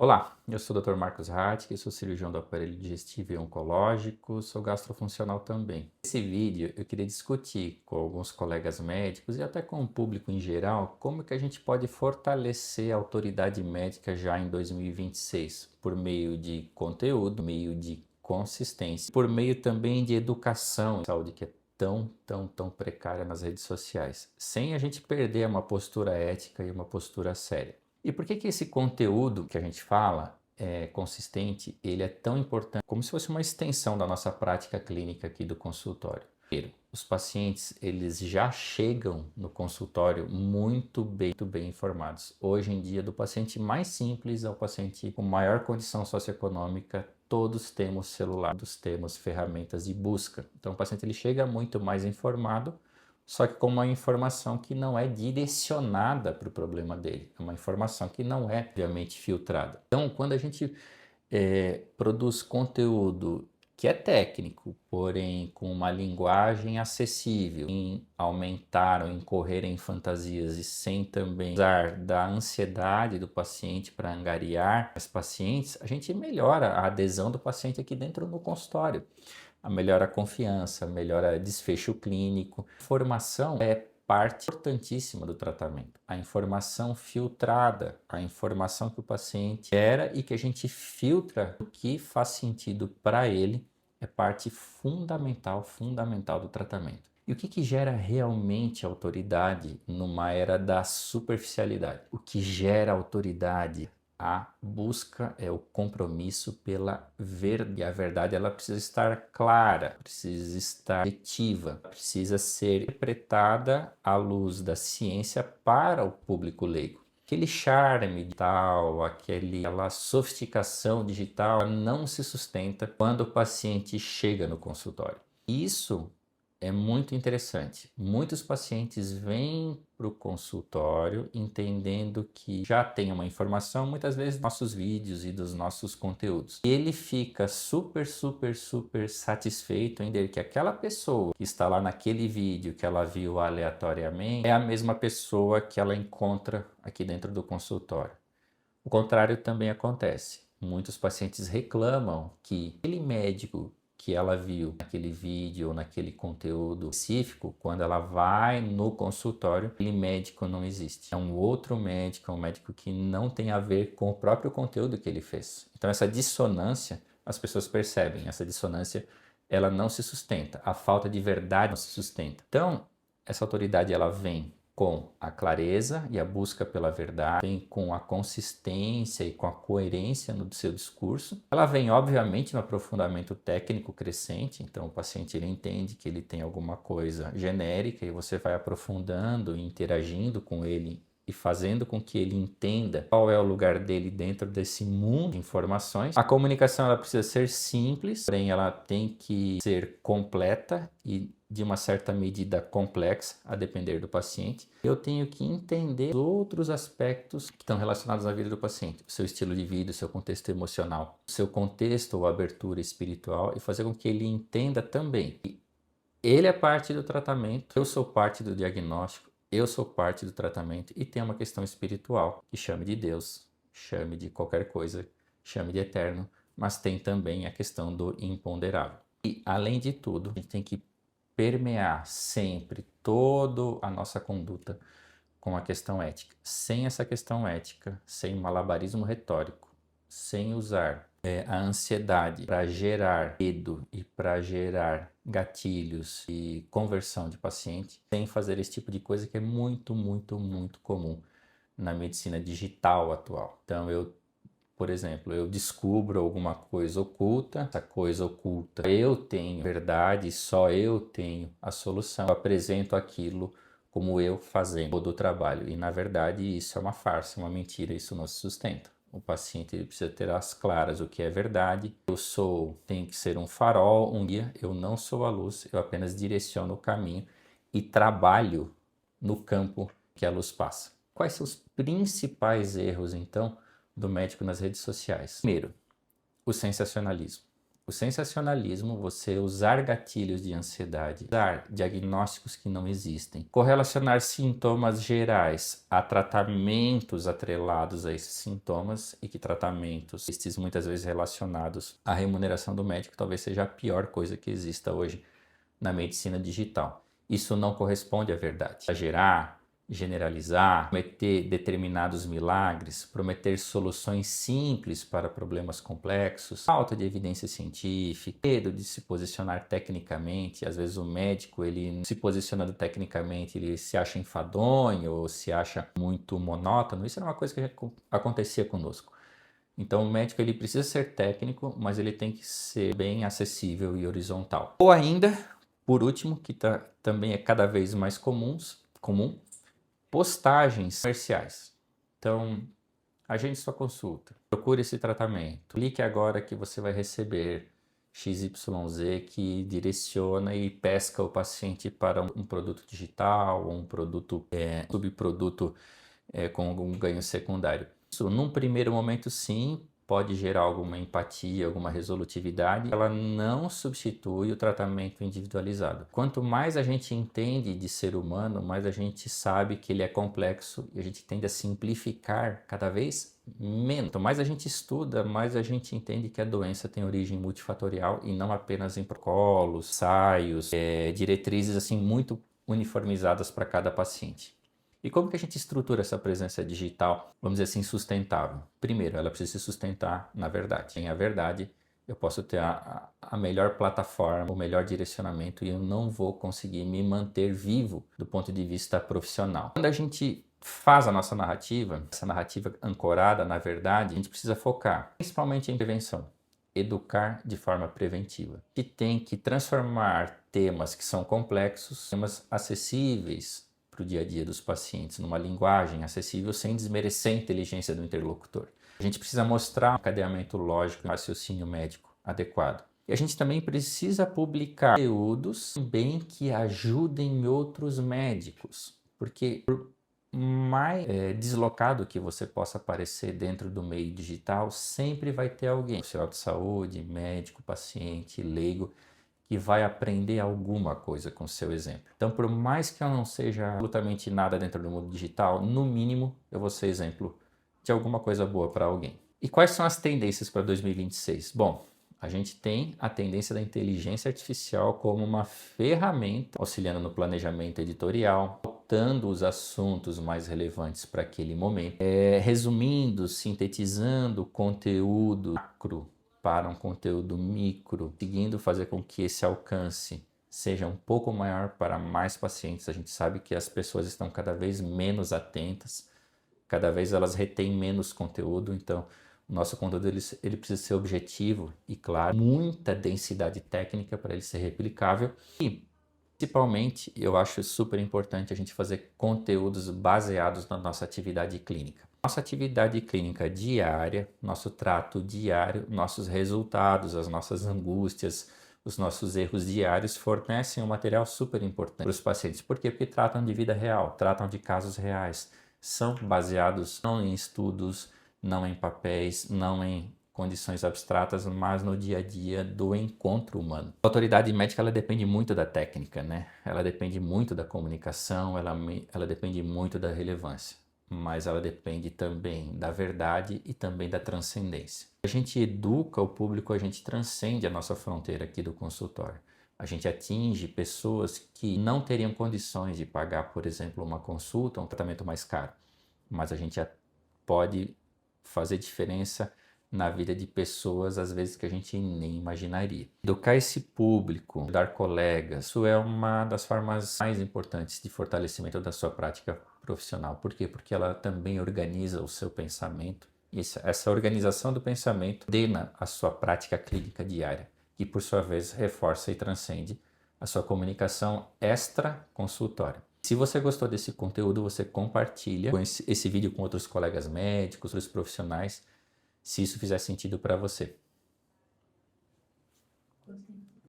Olá, eu sou o Dr. Marcos Hartke, sou cirurgião do aparelho digestivo e oncológico, sou gastrofuncional também. Nesse vídeo eu queria discutir com alguns colegas médicos e até com o público em geral como que a gente pode fortalecer a autoridade médica já em 2026 por meio de conteúdo, por meio de consistência, por meio também de educação, saúde que é tão precária nas redes sociais, sem a gente perder uma postura ética e uma postura séria. E por que esse conteúdo que a gente fala é consistente, ele é tão importante, como se fosse uma extensão da nossa prática clínica aqui do consultório? Primeiro, os pacientes, eles já chegam no consultório muito bem informados. Hoje em dia, do paciente mais simples ao paciente com maior condição socioeconômica, todos temos celular, todos temos ferramentas de busca. Então, o paciente ele chega muito mais informado, só que com uma informação que não é direcionada para o problema dele, é uma informação que não é, obviamente, filtrada. Então, quando a gente produz conteúdo que é técnico, porém com uma linguagem acessível, em aumentar ou incorrer em fantasias e sem também usar da ansiedade do paciente para angariar os pacientes, a gente melhora a adesão do paciente aqui dentro do consultório. Melhora a confiança, melhora desfecho clínico. Formação é parte importantíssima do tratamento. A informação filtrada, a informação que o paciente quer e que a gente filtra o que faz sentido para ele, é parte fundamental do tratamento. E o que gera realmente autoridade numa era da superficialidade? O que gera autoridade? A busca é o compromisso pela verdade. E a verdade ela precisa estar clara, precisa estar objetiva, precisa ser interpretada à luz da ciência para o público leigo. Aquele charme digital, aquela sofisticação digital não se sustenta quando o paciente chega no consultório. Isso é muito interessante. Muitos pacientes vêm para o consultório entendendo que já tem uma informação, muitas vezes dos nossos vídeos e dos nossos conteúdos. E ele fica super satisfeito em ver que aquela pessoa que está lá naquele vídeo que ela viu aleatoriamente é a mesma pessoa que ela encontra aqui dentro do consultório. O contrário também acontece. Muitos pacientes reclamam que aquele médico que ela viu naquele vídeo ou naquele conteúdo específico, quando ela vai no consultório, aquele médico não existe. É um outro médico, é um médico que não tem a ver com o próprio conteúdo que ele fez. Então essa dissonância, as pessoas percebem, essa dissonância ela não se sustenta, a falta de verdade não se sustenta. Então essa autoridade ela vem com a clareza e a busca pela verdade, vem com a consistência e com a coerência no seu discurso. Ela vem, obviamente, no aprofundamento técnico crescente, então o paciente ele entende que ele tem alguma coisa genérica e você vai aprofundando e interagindo com ele e fazendo com que ele entenda qual é o lugar dele dentro desse mundo de informações. A comunicação ela precisa ser simples, porém ela tem que ser completa e de uma certa medida complexa, a depender do paciente. Eu tenho que entender os outros aspectos que estão relacionados à vida do paciente, o seu estilo de vida, o seu contexto emocional, o seu contexto ou abertura espiritual e fazer com que ele entenda também que ele é parte do tratamento, eu sou parte do diagnóstico, eu sou parte do tratamento e tem uma questão espiritual, que chame de Deus, chame de qualquer coisa, chame de eterno, mas tem também a questão do imponderável. E, além de tudo, a gente tem que permear sempre toda a nossa conduta com a questão ética. Sem essa questão ética, sem malabarismo retórico, sem usar a ansiedade para gerar medo e para gerar gatilhos e conversão de paciente, sem fazer esse tipo de coisa que é muito comum na medicina digital atual. Então por exemplo, eu descubro alguma coisa oculta, essa coisa oculta eu tenho verdade, só eu tenho a solução, eu apresento aquilo como eu fazendo todo o trabalho e na verdade isso é uma farsa, uma mentira, isso não se sustenta. O paciente ele precisa ter às claras o que é verdade. Tenho que ser um farol, um guia, eu não sou a luz, eu apenas direciono o caminho e trabalho no campo que a luz passa. Quais são os principais erros, então, do médico nas redes sociais? Primeiro, o sensacionalismo. O sensacionalismo, você usar gatilhos de ansiedade, usar diagnósticos que não existem, correlacionar sintomas gerais a tratamentos atrelados a esses sintomas e que tratamentos, estes muitas vezes relacionados à remuneração do médico, talvez seja a pior coisa que exista hoje na medicina digital. Isso não corresponde à verdade. Exagerar, generalizar, prometer determinados milagres, prometer soluções simples para problemas complexos, falta de evidência científica, medo de se posicionar tecnicamente. Às vezes o médico, ele se posicionando tecnicamente, ele se acha enfadonho ou se acha muito monótono. Isso era uma coisa que acontecia conosco. Então o médico, ele precisa ser técnico, mas ele tem que ser bem acessível e horizontal. Ou ainda, por último, que também é cada vez mais comum, postagens comerciais. Então, agende sua consulta, procure esse tratamento, clique agora que você vai receber XYZ que direciona e pesca o paciente para um produto digital ou um produto, subproduto com algum ganho secundário. Isso, num primeiro momento, sim, pode gerar alguma empatia, alguma resolutividade. Ela não substitui o tratamento individualizado. Quanto mais a gente entende de ser humano, mais a gente sabe que ele é complexo e a gente tende a simplificar cada vez menos. Quanto mais a gente estuda, mais a gente entende que a doença tem origem multifatorial e não apenas em protocolos, ensaios, diretrizes assim muito uniformizadas para cada paciente. E como que a gente estrutura essa presença digital, vamos dizer assim, sustentável? Primeiro, ela precisa se sustentar na verdade. Sem a verdade, eu posso ter a melhor plataforma, o melhor direcionamento e eu não vou conseguir me manter vivo do ponto de vista profissional. Quando a gente faz a nossa narrativa, essa narrativa ancorada na verdade, a gente precisa focar principalmente em prevenção. Educar de forma preventiva. E tem que transformar temas que são complexos, temas acessíveis para o dia a dia dos pacientes, numa linguagem acessível sem desmerecer a inteligência do interlocutor. A gente precisa mostrar um encadeamento lógico e raciocínio médico adequado. E a gente também precisa publicar conteúdos também que ajudem outros médicos, porque por mais deslocado que você possa aparecer dentro do meio digital, sempre vai ter alguém, profissional de saúde, médico, paciente, leigo, que vai aprender alguma coisa com o seu exemplo. Então, por mais que eu não seja absolutamente nada dentro do mundo digital, no mínimo eu vou ser exemplo de alguma coisa boa para alguém. E quais são as tendências para 2026? Bom, a gente tem a tendência da inteligência artificial como uma ferramenta auxiliando no planejamento editorial, botando os assuntos mais relevantes para aquele momento, resumindo, sintetizando conteúdo macro para um conteúdo micro, conseguindo fazer com que esse alcance seja um pouco maior para mais pacientes. A gente sabe que as pessoas estão cada vez menos atentas, cada vez elas retêm menos conteúdo, então o nosso conteúdo ele precisa ser objetivo e claro, muita densidade técnica para ele ser replicável e principalmente eu acho super importante a gente fazer conteúdos baseados na nossa atividade clínica. Nossa atividade clínica diária, nosso trato diário, nossos resultados, as nossas angústias, os nossos erros diários fornecem um material super importante para os pacientes. Por quê? Porque tratam de vida real, tratam de casos reais, são baseados não em estudos, não em papéis, não em condições abstratas, mas no dia a dia do encontro humano. A autoridade médica ela depende muito da técnica, né? Ela depende muito da comunicação, ela depende muito da relevância. Mas ela depende também da verdade e também da transcendência. A gente educa o público, a gente transcende a nossa fronteira aqui do consultório. A gente atinge pessoas que não teriam condições de pagar, por exemplo, uma consulta, um tratamento mais caro. Mas a gente pode fazer diferença na vida de pessoas, às vezes, que a gente nem imaginaria. Educar esse público, dar colegas, isso é uma das formas mais importantes de fortalecimento da sua prática profissional. Por quê? Porque ela também organiza o seu pensamento. Essa organização do pensamento ordena a sua prática clínica diária, que por sua vez reforça e transcende a sua comunicação extra-consultória. Se você gostou desse conteúdo, você compartilha esse vídeo com outros colegas médicos, outros profissionais, se isso fizer sentido para você.